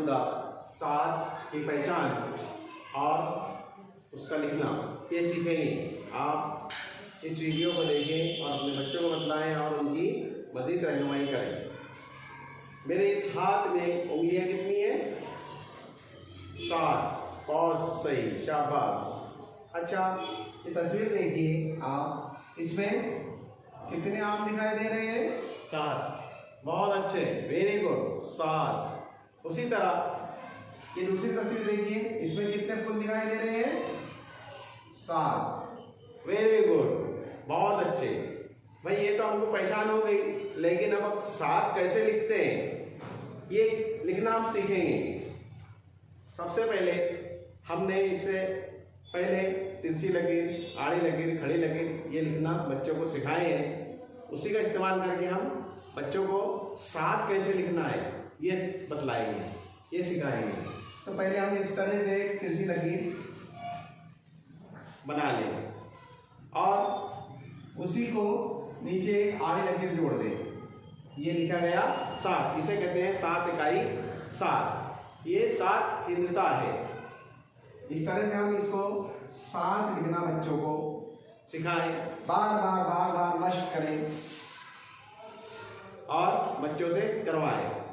मौजूदा सात की पहचान और उसका लिखना ये सीखेंगे। आप इस वीडियो को देखें और अपने बच्चों को बतलाएं और उनकी मज़ीद रहनुमाई करें। मेरे इस हाथ में उंगलियां कितनी है? 7। बहुत सही, शाबाश। अच्छा, ये तस्वीर देखिए आप, इसमें कितने आम दिखाई दे रहे हैं? 7। बहुत अच्छे, वेरी गुड, 7। उसी तरह ये दूसरी तस्वीर देखिए, इसमें कितने फूल दिखाई दे रहे हैं? 7, वेरी गुड, बहुत अच्छे। भाई ये तो हमको पहचान हो गई, लेकिन अब 7 कैसे लिखते हैं ये लिखना हम सीखेंगे। सबसे पहले हमने इससे पहले तिरछी लकीर, आड़ी लकीर, खड़ी लकीर ये लिखना बच्चों को सिखाए हैं। उसी का इस्तेमाल करके हम बच्चों को 7 कैसे लिखना है ये बतलाएंगे, ये सिखाएंगे। तो पहले हम इस तरह से एक तिरछी लकीर बना लें और उसी को नीचे एक आड़ी लकीर जोड़ दें। ये लिखा गया 7, इसे कहते हैं 7 इकाई 7। ये 7 इंदसा है। इस तरह से हम इसको 7 लिखना बच्चों को सिखाएं, बार बार मश्क करें और बच्चों से करवाएं।